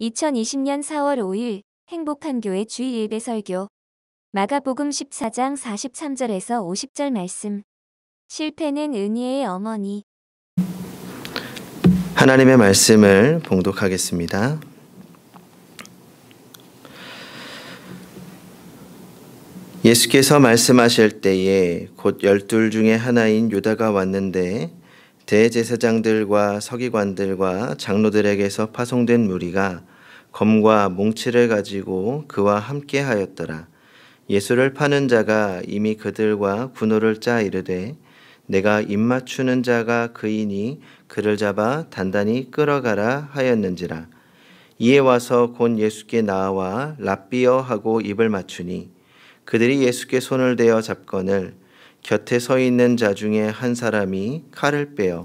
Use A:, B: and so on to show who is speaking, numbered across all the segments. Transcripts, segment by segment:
A: 2020년 4월 5일 행복한 교회 주일 예배 설교. 마가복음 14장 43절에서 50절 말씀. 실패는 은혜의 어머니.
B: 하나님의 말씀을 봉독하겠습니다. 예수께서 말씀하실 때에 곧 12 중에 하나인 유다가 왔는데 대제사장들과 서기관들과 장로들에게서 파송된 무리가 검과 몽치를 가지고 그와 함께 하였더라. 예수를 파는 자가 이미 그들과 군호를 짜 이르되 내가 입맞추는 자가 그이니 그를 잡아 단단히 끌어가라 하였는지라. 이에 와서 곧 예수께 나와 랍비여 하고 입을 맞추니 그들이 예수께 손을 대어 잡거늘 곁에 서 있는 자 중에 한 사람이 칼을 빼어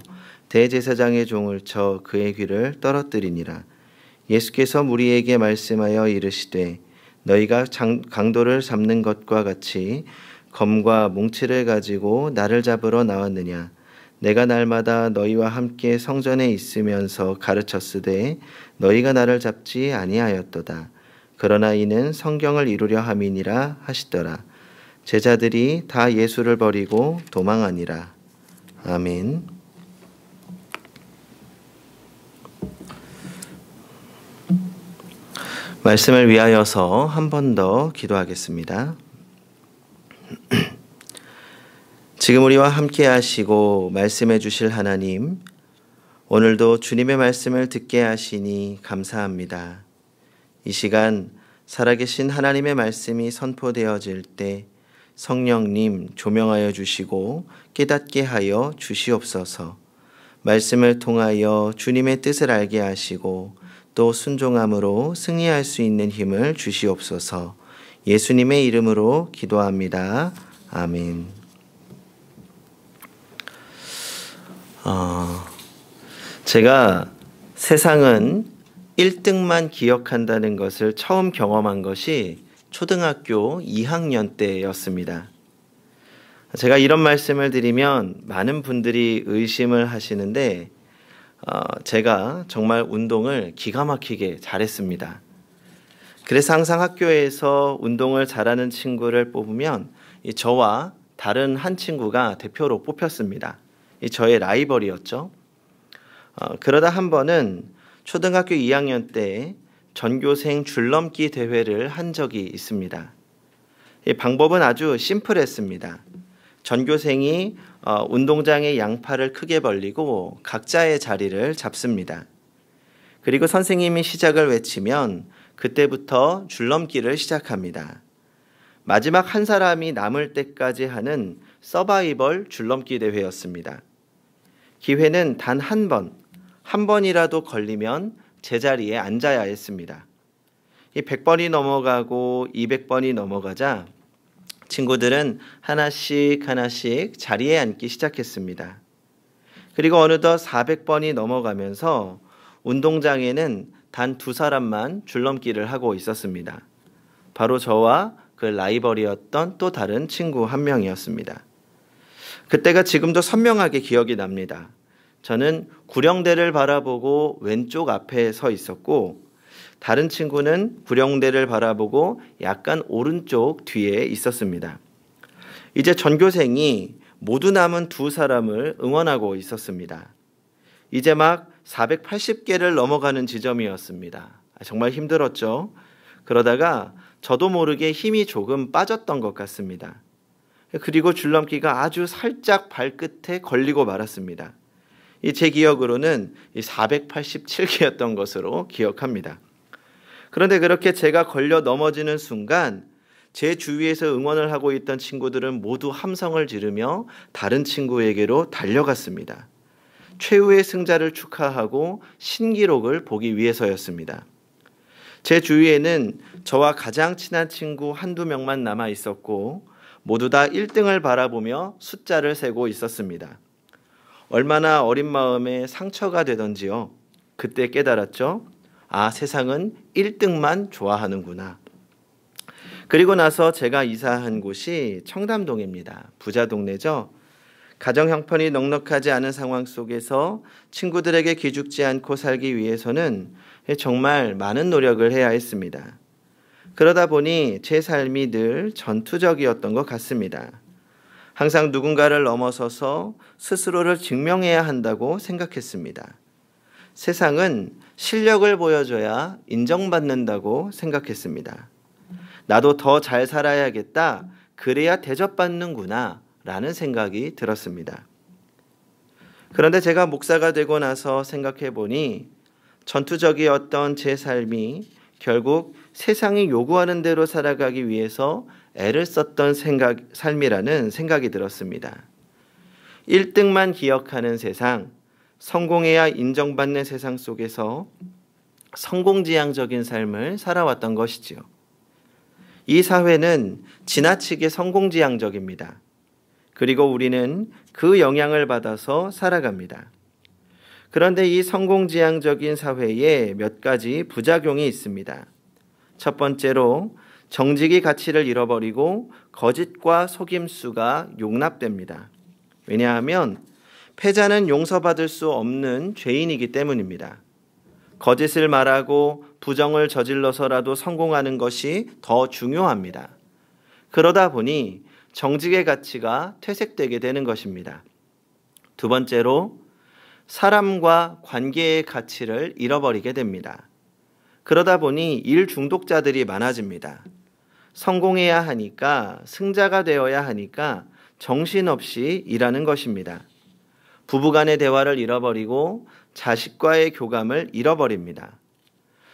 B: 대제사장의 종을 쳐 그의 귀를 떨어뜨리니라. 예수께서 무리에게 말씀하여 이르시되 너희가 강도를 잡는 것과 같이 검과 몽치를 가지고 나를 잡으러 나왔느냐. 내가 날마다 너희와 함께 성전에 있으면서 가르쳤으되 너희가 나를 잡지 아니하였도다. 그러나 이는 성경을 이루려 함이니라 하시더라. 제자들이 다 예수를 버리고 도망하니라. 아멘. 말씀을 위하여서 한 번 더 기도하겠습니다. 지금 우리와 함께 하시고 말씀해 주실 하나님, 오늘도 주님의 말씀을 듣게 하시니 감사합니다. 이 시간 살아계신 하나님의 말씀이 선포되어질 때 성령님 조명하여 주시고 깨닫게 하여 주시옵소서. 말씀을 통하여 주님의 뜻을 알게 하시고 또 순종함으로 승리할 수 있는 힘을 주시옵소서. 예수님의 이름으로 기도합니다. 아멘. 제가 세상은 1등만 기억한다는 것을 처음 경험한 것이 초등학교 2학년 때였습니다. 제가 이런 말씀을 드리면 많은 분들이 의심을 하시는데 제가 정말 운동을 기가 막히게 잘했습니다. 그래서 항상 학교에서 운동을 잘하는 친구를 뽑으면 저와 다른 한 친구가 대표로 뽑혔습니다. 저의 라이벌이었죠. 그러다 한 번은 초등학교 2학년 때 전교생 줄넘기 대회를 한 적이 있습니다. 이 방법은 아주 심플했습니다. 전교생이 운동장의 양팔을 크게 벌리고 각자의 자리를 잡습니다. 그리고 선생님이 시작을 외치면 그때부터 줄넘기를 시작합니다. 마지막 한 사람이 남을 때까지 하는 서바이벌 줄넘기 대회였습니다. 기회는 단 한 번이라도 걸리면 제자리에 앉아야 했습니다. 이 100번이 넘어가고 200번이 넘어가자 친구들은 하나씩 자리에 앉기 시작했습니다. 그리고 어느덧 400번이 넘어가면서 운동장에는 단 2사람만 줄넘기를 하고 있었습니다. 바로 저와 그 라이벌이었던 또 다른 친구 한 명이었습니다. 그때가 지금도 선명하게 기억이 납니다. 저는 구령대를 바라보고 왼쪽 앞에 서 있었고 다른 친구는 구령대를 바라보고 약간 오른쪽 뒤에 있었습니다. 이제 전교생이 모두 남은 2사람을 응원하고 있었습니다. 이제 막 480개를 넘어가는 지점이었습니다. 정말 힘들었죠. 그러다가 저도 모르게 힘이 조금 빠졌던 것 같습니다. 그리고 줄넘기가 아주 살짝 발끝에 걸리고 말았습니다. 제 기억으로는 487개였던 것으로 기억합니다. 그런데 그렇게 제가 걸려 넘어지는 순간 제 주위에서 응원을 하고 있던 친구들은 모두 함성을 지르며 다른 친구에게로 달려갔습니다. 최후의 승자를 축하하고 신기록을 보기 위해서였습니다. 제 주위에는 저와 가장 친한 친구 한두 명만 남아 있었고 모두 다 1등을 바라보며 숫자를 세고 있었습니다. 얼마나 어린 마음에 상처가 되던지요. 그때 깨달았죠. 세상은 1등만 좋아하는구나. 그리고 나서 제가 이사한 곳이 청담동입니다. 부자 동네죠. 가정 형편이 넉넉하지 않은 상황 속에서 친구들에게 기죽지 않고 살기 위해서는 정말 많은 노력을 해야 했습니다. 그러다 보니 제 삶이 늘 전투적이었던 것 같습니다. 항상 누군가를 넘어서서 스스로를 증명해야 한다고 생각했습니다. 세상은 실력을 보여줘야 인정받는다고 생각했습니다. 나도 더 잘 살아야겠다, 그래야 대접받는구나 라는 생각이 들었습니다. 그런데 제가 목사가 되고 나서 생각해 보니 전투적이었던 제 삶이 결국 세상이 요구하는 대로 살아가기 위해서 애를 썼던 삶이라는 생각이 들었습니다. 1등만 기억하는 세상, 성공해야 인정받는 세상 속에서 성공지향적인 삶을 살아왔던 것이지요. 이 사회는 지나치게 성공지향적입니다. 그리고 우리는 그 영향을 받아서 살아갑니다. 그런데 이 성공지향적인 사회에 몇 가지 부작용이 있습니다. 첫 번째로 정직이 가치를 잃어버리고 거짓과 속임수가 용납됩니다. 왜냐하면 패자는 용서받을 수 없는 죄인이기 때문입니다. 거짓을 말하고 부정을 저질러서라도 성공하는 것이 더 중요합니다. 그러다 보니 정직의 가치가 퇴색되게 되는 것입니다. 두 번째로 사람과 관계의 가치를 잃어버리게 됩니다. 그러다 보니 일 중독자들이 많아집니다. 성공해야 하니까, 승자가 되어야 하니까 정신없이 일하는 것입니다. 부부간의 대화를 잃어버리고 자식과의 교감을 잃어버립니다.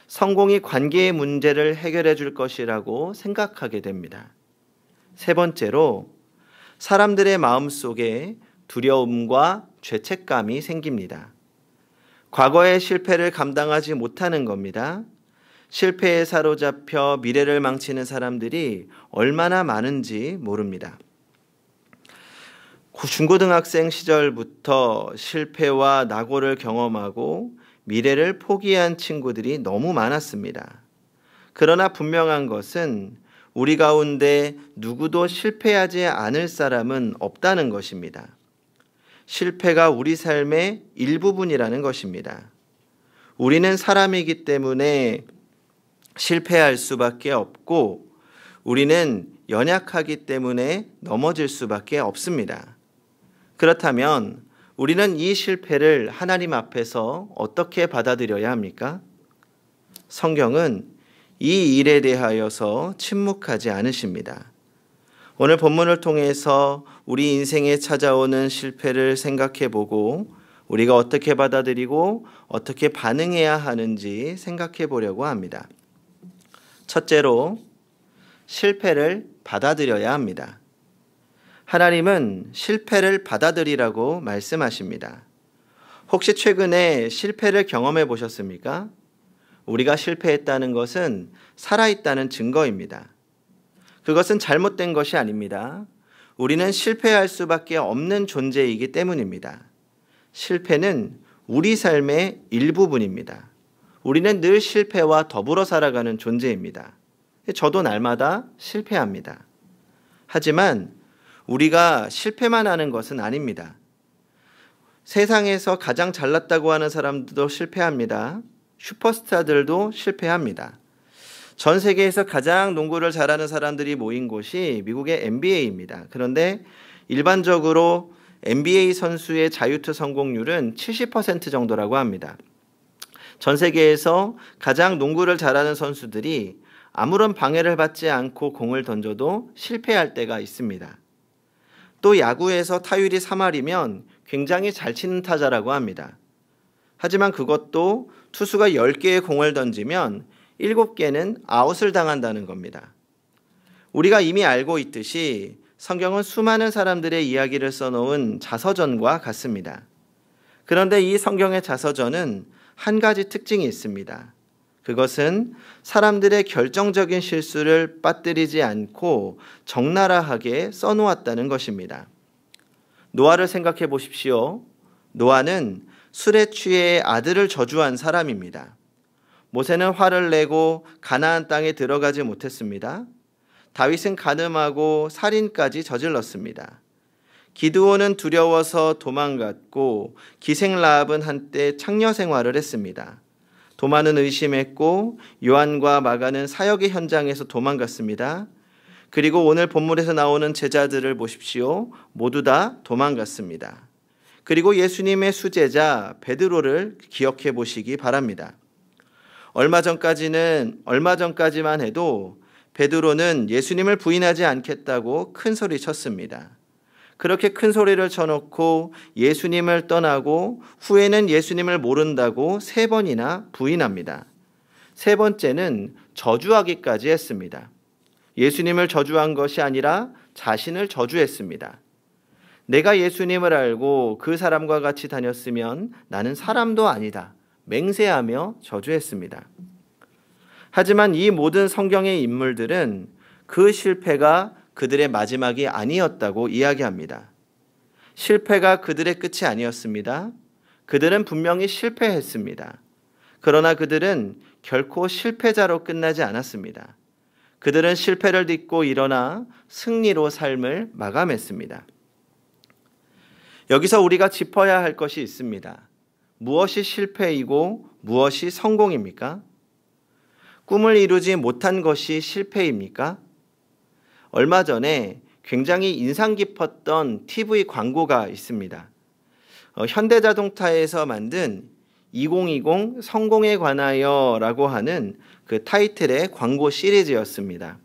B: 성공이 관계의 문제를 해결해 줄 것이라고 생각하게 됩니다. 세 번째로 사람들의 마음속에 두려움과 죄책감이 생깁니다. 과거의 실패를 감당하지 못하는 겁니다. 실패에 사로잡혀 미래를 망치는 사람들이 얼마나 많은지 모릅니다. 중고등학생 시절부터 실패와 낙오를 경험하고 미래를 포기한 친구들이 너무 많았습니다. 그러나 분명한 것은 우리 가운데 누구도 실패하지 않을 사람은 없다는 것입니다. 실패가 우리 삶의 일부분이라는 것입니다. 우리는 사람이기 때문에 실패할 수밖에 없고 우리는 연약하기 때문에 넘어질 수밖에 없습니다. 그렇다면 우리는 이 실패를 하나님 앞에서 어떻게 받아들여야 합니까? 성경은 이 일에 대하여서 침묵하지 않으십니다. 오늘 본문을 통해서 우리 인생에 찾아오는 실패를 생각해 보고 우리가 어떻게 받아들이고 어떻게 반응해야 하는지 생각해 보려고 합니다. 첫째로 실패를 받아들여야 합니다. 하나님은 실패를 받아들이라고 말씀하십니다. 혹시 최근에 실패를 경험해 보셨습니까? 우리가 실패했다는 것은 살아있다는 증거입니다. 그것은 잘못된 것이 아닙니다. 우리는 실패할 수밖에 없는 존재이기 때문입니다. 실패는 우리 삶의 일부분입니다. 우리는 늘 실패와 더불어 살아가는 존재입니다. 저도 날마다 실패합니다. 하지만 우리가 실패만 하는 것은 아닙니다. 세상에서 가장 잘났다고 하는 사람들도 실패합니다. 슈퍼스타들도 실패합니다. 전 세계에서 가장 농구를 잘하는 사람들이 모인 곳이 미국의 NBA입니다. 그런데 일반적으로 NBA 선수의 자유투 성공률은 70% 정도라고 합니다. 전 세계에서 가장 농구를 잘하는 선수들이 아무런 방해를 받지 않고 공을 던져도 실패할 때가 있습니다. 또 야구에서 타율이 3할이면 굉장히 잘 치는 타자라고 합니다. 하지만 그것도 투수가 10개의 공을 던지면 7개는 아웃을 당한다는 겁니다. 우리가 이미 알고 있듯이 성경은 수많은 사람들의 이야기를 써놓은 자서전과 같습니다. 그런데 이 성경의 자서전은 한 가지 특징이 있습니다. 그것은 사람들의 결정적인 실수를 빠뜨리지 않고 적나라하게 써놓았다는 것입니다. 노아를 생각해 보십시오. 노아는 술에 취해 아들을 저주한 사람입니다. 모세는 화를 내고 가나안 땅에 들어가지 못했습니다. 다윗은 간음하고 살인까지 저질렀습니다. 기드온은 두려워서 도망갔고 기생 라합은 한때 창녀 생활을 했습니다. 도마는 의심했고 요한과 마가는 사역의 현장에서 도망갔습니다. 그리고 오늘 본문에서 나오는 제자들을 보십시오. 모두 다 도망갔습니다. 그리고 예수님의 수제자 베드로를 기억해 보시기 바랍니다. 얼마 전까지만 해도 베드로는 예수님을 부인하지 않겠다고 큰 소리 쳤습니다. 그렇게 큰 소리를 쳐놓고 예수님을 떠나고 후에는 예수님을 모른다고 3번이나 부인합니다. 3번째는 저주하기까지 했습니다. 예수님을 저주한 것이 아니라 자신을 저주했습니다. 내가 예수님을 알고 그 사람과 같이 다녔으면 나는 사람도 아니다. 맹세하며 저주했습니다. 하지만 이 모든 성경의 인물들은 그 실패가 그들의 마지막이 아니었다고 이야기합니다. 실패가 그들의 끝이 아니었습니다. 그들은 분명히 실패했습니다. 그러나 그들은 결코 실패자로 끝나지 않았습니다. 그들은 실패를 딛고 일어나 승리로 삶을 마감했습니다. 여기서 우리가 짚어야 할 것이 있습니다. 무엇이 실패이고 무엇이 성공입니까? 꿈을 이루지 못한 것이 실패입니까? 얼마 전에 굉장히 인상 깊었던 TV 광고가 있습니다. 현대자동차에서 만든 2020 성공에 관하여 라고 하는 그 타이틀의 광고 시리즈였습니다.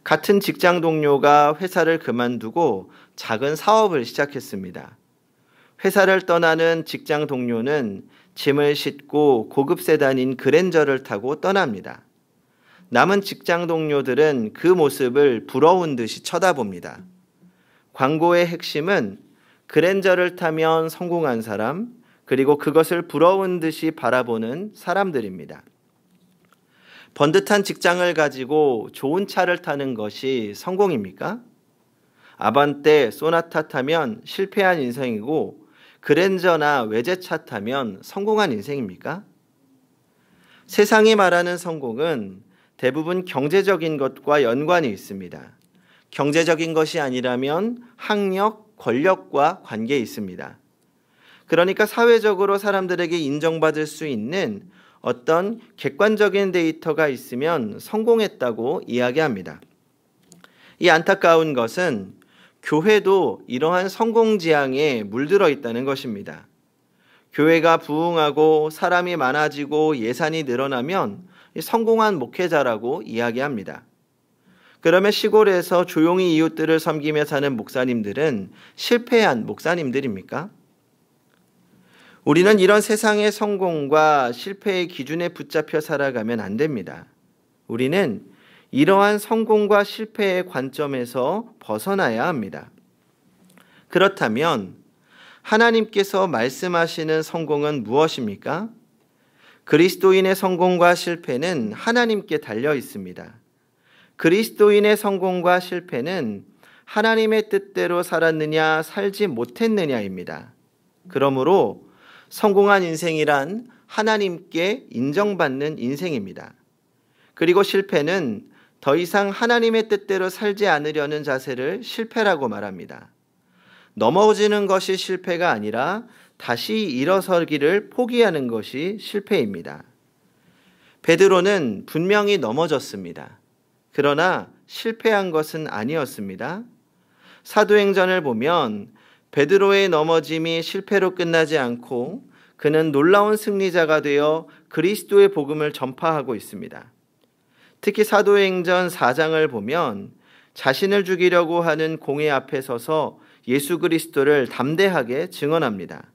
B: 같은 직장 동료가 회사를 그만두고 작은 사업을 시작했습니다. 회사를 떠나는 직장 동료는 짐을 싣고 고급 세단인 그랜저를 타고 떠납니다. 남은 직장 동료들은 그 모습을 부러운 듯이 쳐다봅니다. 광고의 핵심은 그랜저를 타면 성공한 사람, 그리고 그것을 부러운 듯이 바라보는 사람들입니다. 번듯한 직장을 가지고 좋은 차를 타는 것이 성공입니까? 아반떼, 소나타 타면 실패한 인생이고 그랜저나 외제차 타면 성공한 인생입니까? 세상이 말하는 성공은 대부분 경제적인 것과 연관이 있습니다. 경제적인 것이 아니라면 학력, 권력과 관계 있습니다. 그러니까 사회적으로 사람들에게 인정받을 수 있는 어떤 객관적인 데이터가 있으면 성공했다고 이야기합니다. 이 안타까운 것은 교회도 이러한 성공지향에 물들어 있다는 것입니다. 교회가 부흥하고 사람이 많아지고 예산이 늘어나면 성공한 목회자라고 이야기합니다. 그러면 시골에서 조용히 이웃들을 섬기며 사는 목사님들은 실패한 목사님들입니까? 우리는 이런 세상의 성공과 실패의 기준에 붙잡혀 살아가면 안 됩니다. 우리는 이러한 성공과 실패의 관점에서 벗어나야 합니다. 그렇다면 하나님께서 말씀하시는 성공은 무엇입니까? 그리스도인의 성공과 실패는 하나님께 달려 있습니다. 그리스도인의 성공과 실패는 하나님의 뜻대로 살았느냐 살지 못했느냐입니다. 그러므로 성공한 인생이란 하나님께 인정받는 인생입니다. 그리고 실패는 더 이상 하나님의 뜻대로 살지 않으려는 자세를 실패라고 말합니다. 넘어지는 것이 실패가 아니라 다시 일어서기를 포기하는 것이 실패입니다. 베드로는 분명히 넘어졌습니다. 그러나 실패한 것은 아니었습니다. 사도행전을 보면 베드로의 넘어짐이 실패로 끝나지 않고 그는 놀라운 승리자가 되어 그리스도의 복음을 전파하고 있습니다. 특히 사도행전 4장을 보면 자신을 죽이려고 하는 공회 앞에 서서 예수 그리스도를 담대하게 증언합니다.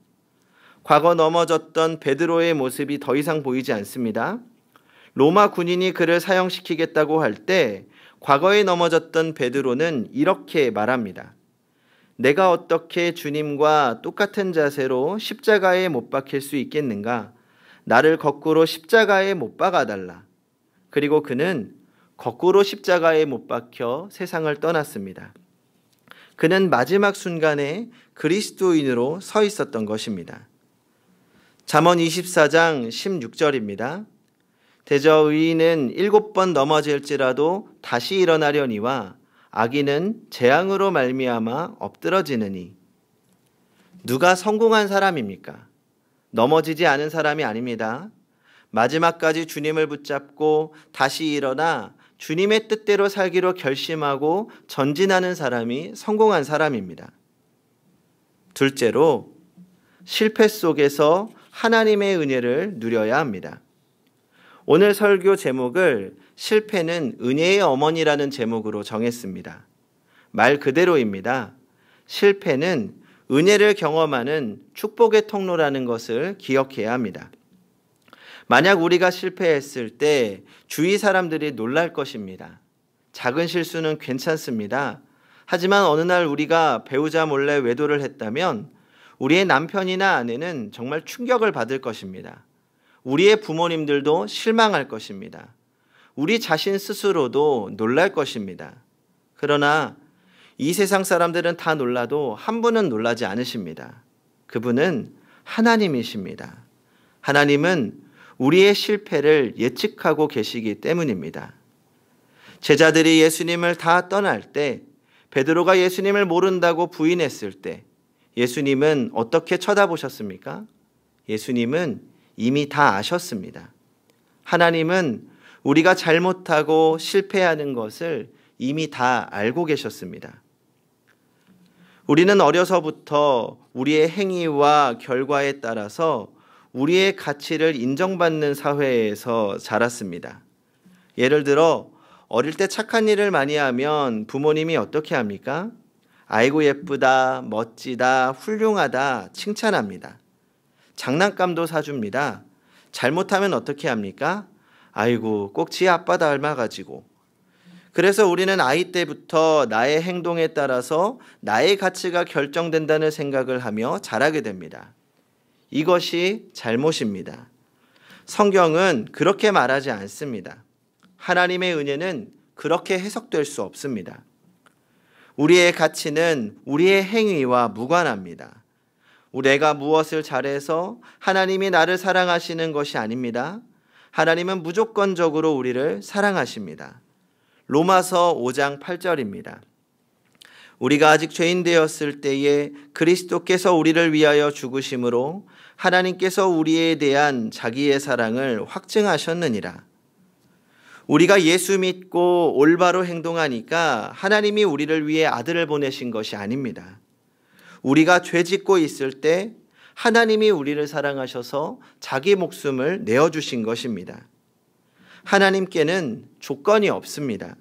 B: 과거 넘어졌던 베드로의 모습이 더 이상 보이지 않습니다. 로마 군인이 그를 사형시키겠다고 할 때 과거에 넘어졌던 베드로는 이렇게 말합니다. 내가 어떻게 주님과 똑같은 자세로 십자가에 못 박힐 수 있겠는가? 나를 거꾸로 십자가에 못 박아달라. 그리고 그는 거꾸로 십자가에 못 박혀 세상을 떠났습니다. 그는 마지막 순간에 그리스도인으로 서 있었던 것입니다. 잠언 24장 16절입니다. 대저 의인은 7번 넘어질지라도 다시 일어나려니와 악인은 재앙으로 말미암아 엎드러지느니. 누가 성공한 사람입니까? 넘어지지 않은 사람이 아닙니다. 마지막까지 주님을 붙잡고 다시 일어나 주님의 뜻대로 살기로 결심하고 전진하는 사람이 성공한 사람입니다. 둘째로, 실패 속에서 하나님의 은혜를 누려야 합니다. 오늘 설교 제목을 실패는 은혜의 어머니라는 제목으로 정했습니다. 말 그대로입니다. 실패는 은혜를 경험하는 축복의 통로라는 것을 기억해야 합니다. 만약 우리가 실패했을 때 주위 사람들이 놀랄 것입니다. 작은 실수는 괜찮습니다. 하지만 어느 날 우리가 배우자 몰래 외도를 했다면 우리의 남편이나 아내는 정말 충격을 받을 것입니다. 우리의 부모님들도 실망할 것입니다. 우리 자신 스스로도 놀랄 것입니다. 그러나 이 세상 사람들은 다 놀라도 한 분은 놀라지 않으십니다. 그분은 하나님이십니다. 하나님은 우리의 실패를 예측하고 계시기 때문입니다. 제자들이 예수님을 다 떠날 때, 베드로가 예수님을 모른다고 부인했을 때 예수님은 어떻게 쳐다보셨습니까? 예수님은 이미 다 아셨습니다. 하나님은 우리가 잘못하고 실패하는 것을 이미 다 알고 계셨습니다. 우리는 어려서부터 우리의 행위와 결과에 따라서 우리의 가치를 인정받는 사회에서 자랐습니다. 예를 들어 어릴 때 착한 일을 많이 하면 부모님이 어떻게 합니까? 아이고 예쁘다, 멋지다, 훌륭하다 칭찬합니다. 장난감도 사줍니다. 잘못하면 어떻게 합니까? 아이고 꼭 지 아빠 닮아가지고. 그래서 우리는 아이 때부터 나의 행동에 따라서 나의 가치가 결정된다는 생각을 하며 자라게 됩니다. 이것이 잘못입니다. 성경은 그렇게 말하지 않습니다. 하나님의 은혜는 그렇게 해석될 수 없습니다. 우리의 가치는 우리의 행위와 무관합니다. 내가 무엇을 잘해서 하나님이 나를 사랑하시는 것이 아닙니다. 하나님은 무조건적으로 우리를 사랑하십니다. 로마서 5장 8절입니다. 우리가 아직 죄인 되었을 때에 그리스도께서 우리를 위하여 죽으심으로 하나님께서 우리에 대한 자기의 사랑을 확증하셨느니라. 우리가 예수 믿고 올바로 행동하니까 하나님이 우리를 위해 아들을 보내신 것이 아닙니다. 우리가 죄 짓고 있을 때 하나님이 우리를 사랑하셔서 자기 목숨을 내어주신 것입니다. 하나님께는 조건이 없습니다.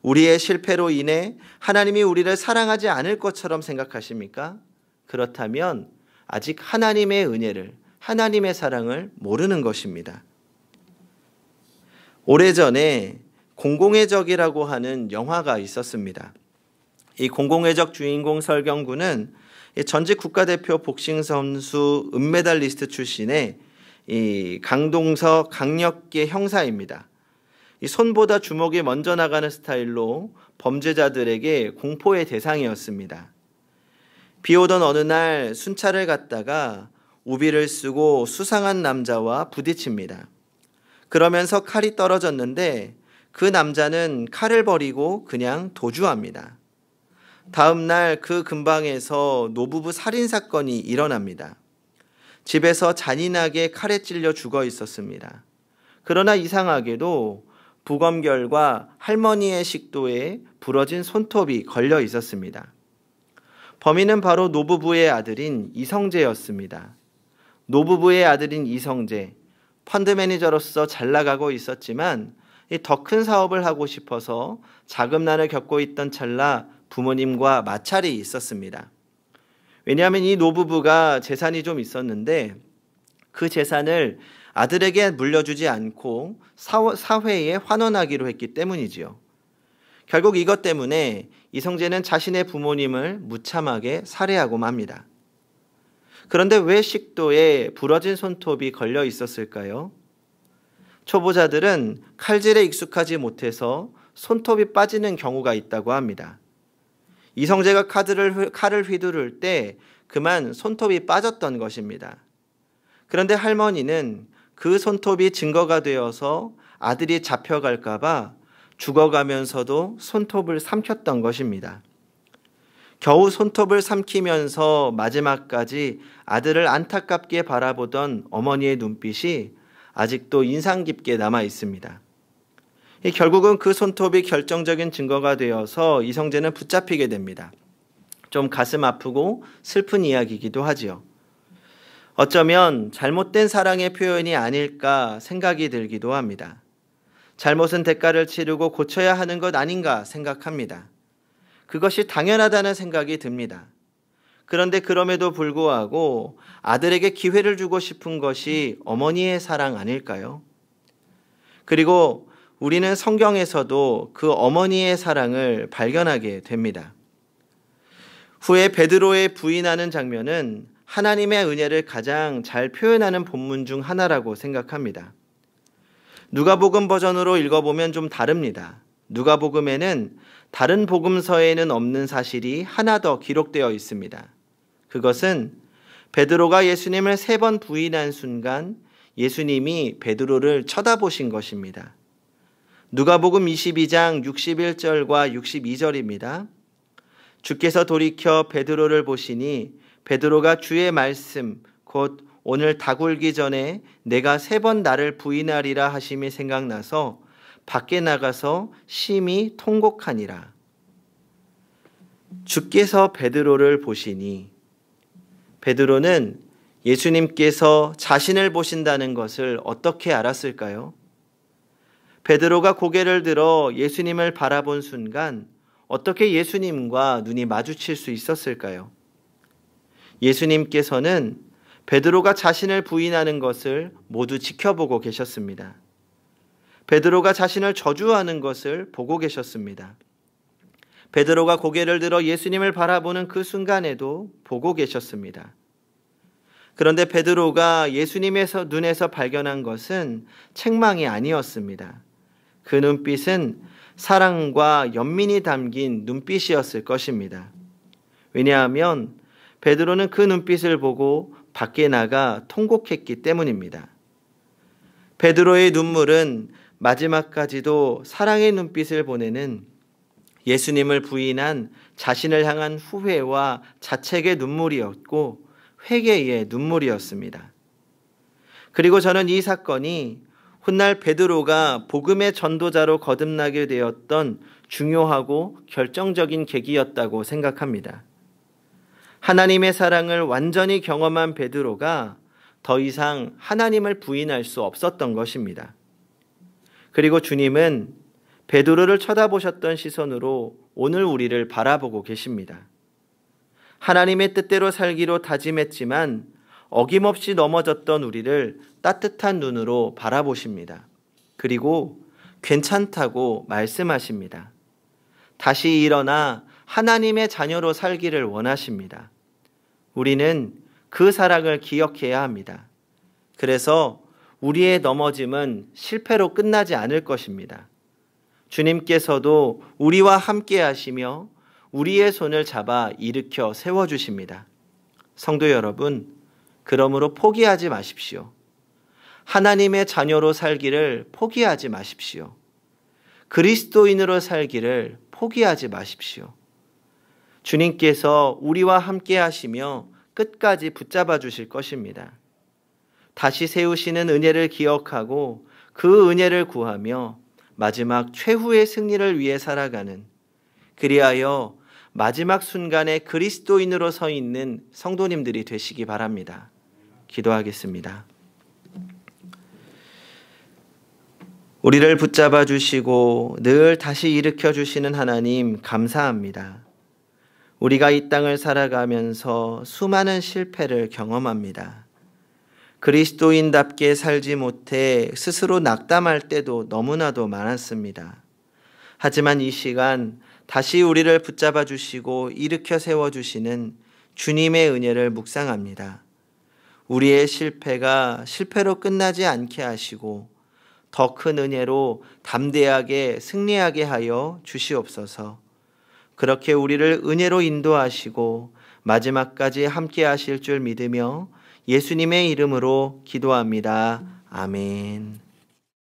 B: 우리의 실패로 인해 하나님이 우리를 사랑하지 않을 것처럼 생각하십니까? 그렇다면 아직 하나님의 은혜를, 하나님의 사랑을 모르는 것입니다. 오래전에 공공의 적이라고 하는 영화가 있었습니다. 이 공공의 적 주인공 설경구는 전직 국가대표 복싱 선수 은메달리스트 출신의 이 강동석 강력계 형사입니다. 이 손보다 주먹이 먼저 나가는 스타일로 범죄자들에게 공포의 대상이었습니다. 비 오던 어느 날 순찰을 갔다가 우비를 쓰고 수상한 남자와 부딪힙니다. 그러면서 칼이 떨어졌는데 그 남자는 칼을 버리고 그냥 도주합니다. 다음 날 그 근방에서 노부부 살인사건이 일어납니다. 집에서 잔인하게 칼에 찔려 죽어 있었습니다. 그러나 이상하게도 부검결과 할머니의 식도에 부러진 손톱이 걸려 있었습니다. 범인은 바로 노부부의 아들인 이성재였습니다. 노부부의 아들인 이성재, 펀드 매니저로서 잘 나가고 있었지만 더 큰 사업을 하고 싶어서 자금난을 겪고 있던 찰나 부모님과 마찰이 있었습니다. 왜냐하면 이 노부부가 재산이 좀 있었는데 그 재산을 아들에게 물려주지 않고 사회에 환원하기로 했기 때문이지요. 결국 이것 때문에 이성재는 자신의 부모님을 무참하게 살해하고 맙니다. 그런데 왜 식도에 부러진 손톱이 걸려 있었을까요? 초보자들은 칼질에 익숙하지 못해서 손톱이 빠지는 경우가 있다고 합니다. 이성재가 칼을 휘두를 때 그만 손톱이 빠졌던 것입니다. 그런데 할머니는 그 손톱이 증거가 되어서 아들이 잡혀갈까 봐 죽어가면서도 손톱을 삼켰던 것입니다. 겨우 손톱을 삼키면서 마지막까지 아들을 안타깝게 바라보던 어머니의 눈빛이 아직도 인상 깊게 남아 있습니다. 결국은 그 손톱이 결정적인 증거가 되어서 이성재는 붙잡히게 됩니다. 좀 가슴 아프고 슬픈 이야기이기도 하지요. 어쩌면 잘못된 사랑의 표현이 아닐까 생각이 들기도 합니다. 잘못은 대가를 치르고 고쳐야 하는 것 아닌가 생각합니다. 그것이 당연하다는 생각이 듭니다. 그런데 그럼에도 불구하고 아들에게 기회를 주고 싶은 것이 어머니의 사랑 아닐까요? 그리고 우리는 성경에서도 그 어머니의 사랑을 발견하게 됩니다. 후에 베드로의 부인하는 장면은 하나님의 은혜를 가장 잘 표현하는 본문 중 하나라고 생각합니다. 누가복음 버전으로 읽어보면 좀 다릅니다. 누가복음에는 다른 복음서에는 없는 사실이 하나 더 기록되어 있습니다. 그것은 베드로가 예수님을 3번 부인한 순간 예수님이 베드로를 쳐다보신 것입니다. 누가복음 22장 61절과 62절입니다. 주께서 돌이켜 베드로를 보시니 베드로가 주의 말씀 곧 오늘 닭울기 전에 내가 3번 나를 부인하리라 하심이 생각나서 밖에 나가서 심히 통곡하니라. 주께서 베드로를 보시니, 베드로는 예수님께서 자신을 보신다는 것을 어떻게 알았을까요? 베드로가 고개를 들어 예수님을 바라본 순간 어떻게 예수님과 눈이 마주칠 수 있었을까요? 예수님께서는 베드로가 자신을 부인하는 것을 모두 지켜보고 계셨습니다. 베드로가 자신을 저주하는 것을 보고 계셨습니다. 베드로가 고개를 들어 예수님을 바라보는 그 순간에도 보고 계셨습니다. 그런데 베드로가 예수님의 눈에서 발견한 것은 책망이 아니었습니다. 그 눈빛은 사랑과 연민이 담긴 눈빛이었을 것입니다. 왜냐하면 베드로는 그 눈빛을 보고 밖에 나가 통곡했기 때문입니다. 베드로의 눈물은 마지막까지도 사랑의 눈빛을 보내는 예수님을 부인한 자신을 향한 후회와 자책의 눈물이었고 회개의 눈물이었습니다. 그리고 저는 이 사건이 훗날 베드로가 복음의 전도자로 거듭나게 되었던 중요하고 결정적인 계기였다고 생각합니다. 하나님의 사랑을 완전히 경험한 베드로가 더 이상 하나님을 부인할 수 없었던 것입니다. 그리고 주님은 베드로를 쳐다보셨던 시선으로 오늘 우리를 바라보고 계십니다. 하나님의 뜻대로 살기로 다짐했지만 어김없이 넘어졌던 우리를 따뜻한 눈으로 바라보십니다. 그리고 괜찮다고 말씀하십니다. 다시 일어나 하나님의 자녀로 살기를 원하십니다. 우리는 그 사랑을 기억해야 합니다. 그래서 우리의 넘어짐은 실패로 끝나지 않을 것입니다. 주님께서도 우리와 함께 하시며 우리의 손을 잡아 일으켜 세워주십니다. 성도 여러분, 그러므로 포기하지 마십시오. 하나님의 자녀로 살기를 포기하지 마십시오. 그리스도인으로 살기를 포기하지 마십시오. 주님께서 우리와 함께 하시며 끝까지 붙잡아 주실 것입니다. 다시 세우시는 은혜를 기억하고 그 은혜를 구하며 마지막 최후의 승리를 위해 살아가는, 그리하여 마지막 순간에 그리스도인으로 서 있는 성도님들이 되시기 바랍니다. 기도하겠습니다. 우리를 붙잡아 주시고 늘 다시 일으켜 주시는 하나님 감사합니다. 우리가 이 땅을 살아가면서 수많은 실패를 경험합니다. 그리스도인답게 살지 못해 스스로 낙담할 때도 너무나도 많았습니다. 하지만 이 시간 다시 우리를 붙잡아 주시고 일으켜 세워 주시는 주님의 은혜를 묵상합니다. 우리의 실패가 실패로 끝나지 않게 하시고 더 큰 은혜로 담대하게 승리하게 하여 주시옵소서. 그렇게 우리를 은혜로 인도하시고 마지막까지 함께 하실 줄 믿으며 예수님의 이름으로 기도합니다. 아멘.